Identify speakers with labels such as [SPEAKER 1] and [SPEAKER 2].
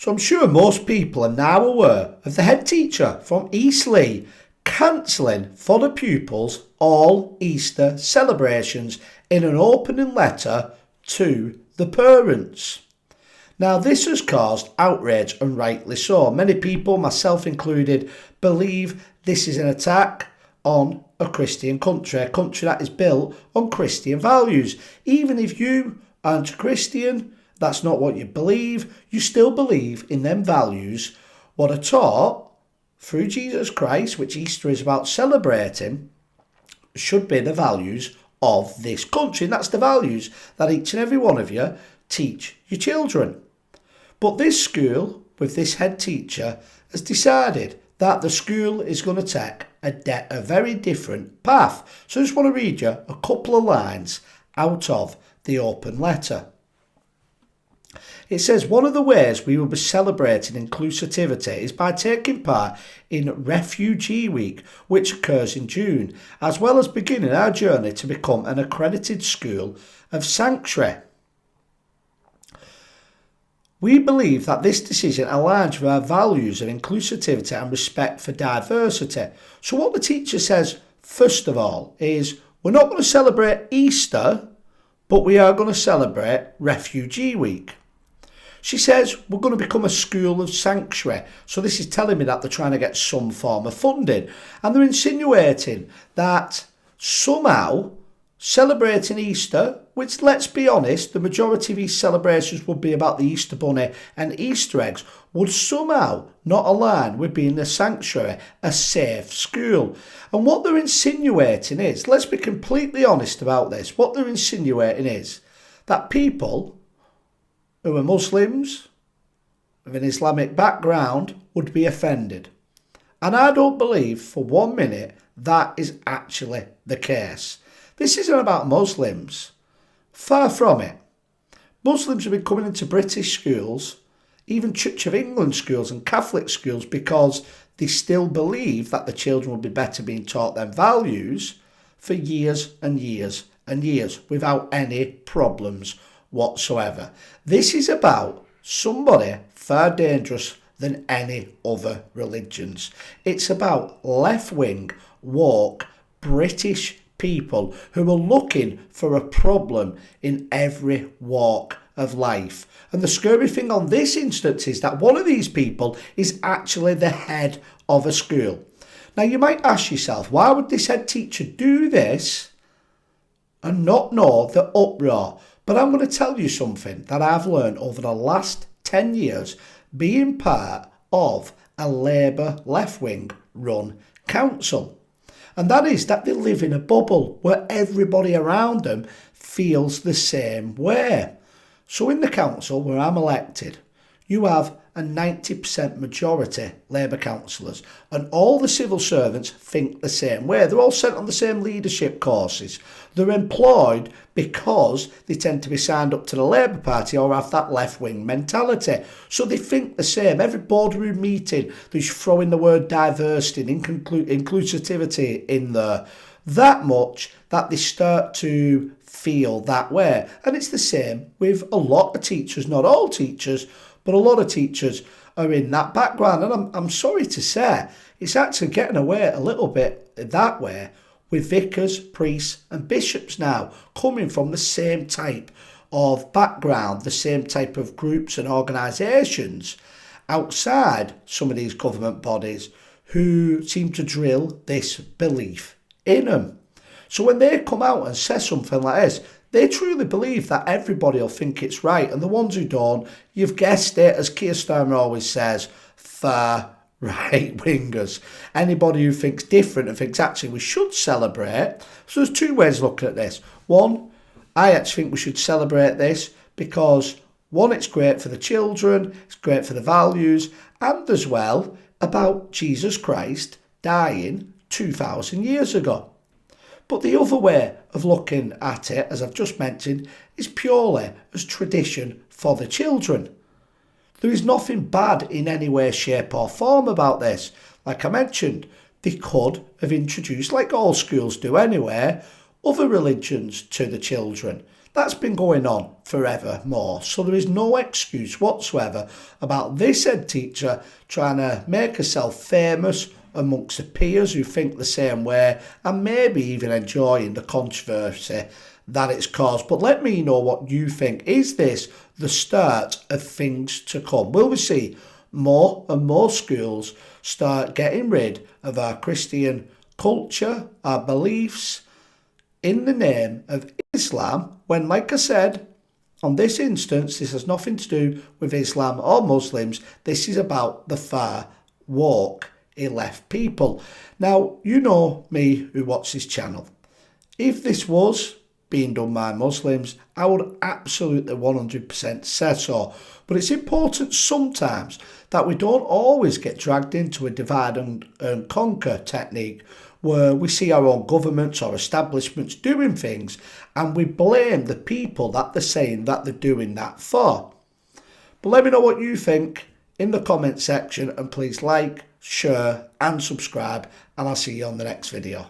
[SPEAKER 1] So I'm sure most people are now aware of the head teacher from Eastleigh cancelling for the pupils all Easter celebrations in an opening letter to the parents. Now, this has caused outrage, and rightly so. Many people, myself included, believe this is an attack on a Christian country, a country that is built on Christian values. Even if you aren't a Christian, that's not what you believe, you still believe in them values, what are taught through Jesus Christ, which Easter is about celebrating, should be the values of this country. And that's the values that each and every one of you teach your children. But this school, with this head teacher, has decided that the school is going to take a very different path. So I just want to read you a couple of lines out of the open letter. It says, one of the ways we will be celebrating inclusivity is by taking part in Refugee Week, which occurs in June, as well as beginning our journey to become an accredited school of sanctuary. We believe that this decision aligns with our values of inclusivity and respect for diversity. So what the teacher says, first of all, is we're not going to celebrate Easter, but we are going to celebrate Refugee Week. She says we're going to become a school of sanctuary. So this is telling me that they're trying to get some form of funding. And they're insinuating that somehow celebrating Easter, which, let's be honest, the majority of these celebrations would be about the Easter Bunny and Easter eggs, would somehow not align with being a sanctuary, a safe school. And what they're insinuating is, let's be completely honest about this, what they're insinuating is that people who are Muslims, with an Islamic background, would be offended. And I don't believe for 1 minute that is actually the case. This isn't about Muslims. Far from it. Muslims have been coming into British schools, even Church of England schools and Catholic schools, because they still believe that the children will be better being taught their values for years and years and years without any problems whatsoever. This is about somebody far dangerous than any other religions. It's about left-wing, woke, British people who are looking for a problem in every walk of life. And the scary thing on this instance is that one of these people is actually the head of a school. Now you might ask yourself, why would this head teacher do this and not know the uproar? But I'm going to tell you something that I've learned over the last 10 years being part of a Labour left-wing run council. And that is that they live in a bubble where everybody around them feels the same way. So in the council where I'm elected, you have a 90% majority Labour councillors, and all the civil servants think the same way. They're all sent on the same leadership courses. They're employed because they tend to be signed up to the Labour Party or have that left-wing mentality. So they think the same. Every boardroom meeting, they're throwing the word diversity and inclusivity in there. That much that they start to feel that way. And it's the same with a lot of teachers, not all teachers, but a lot of teachers are in that background. And I'm sorry to say, it's actually getting away a little bit that way with vicars, priests and bishops now coming from the same type of background, the same type of groups and organisations outside some of these government bodies who seem to drill this belief in them. So when they come out and say something like this, they truly believe that everybody will think it's right. And the ones who don't, you've guessed it, as Keir Starmer always says, far right wingers. Anybody who thinks different and thinks actually we should celebrate. So there's two ways of looking at this. One, I actually think we should celebrate this because one, it's great for the children, it's great for the values, and as well about Jesus Christ dying 2,000 years ago. But the other way of looking at it, as I've just mentioned, is purely as tradition for the children. There is nothing bad in any way, shape or form about this. Like I mentioned, they could have introduced, like all schools do anyway, other religions to the children. That's been going on forever more, so there is no excuse whatsoever about this head teacher trying to make herself famous amongst the peers who think the same way and maybe even enjoying the controversy that it's caused. But let me know what you think. Is this the start of things to come? Will we see more and more schools start getting rid of our Christian culture, our beliefs, in the name of Islam, when, like I said, on this instance, this has nothing to do with Islam or Muslims. This is about the far woke left people. Now, you know me who watch this channel. If this was being done by Muslims, I would absolutely 100% say so. But it's important sometimes that we don't always get dragged into a divide and conquer technique where we see our own governments or establishments doing things and we blame the people that they're saying that they're doing that for. But let me know what you think in the comment section, and please like, share and subscribe, and I'll see you on the next video.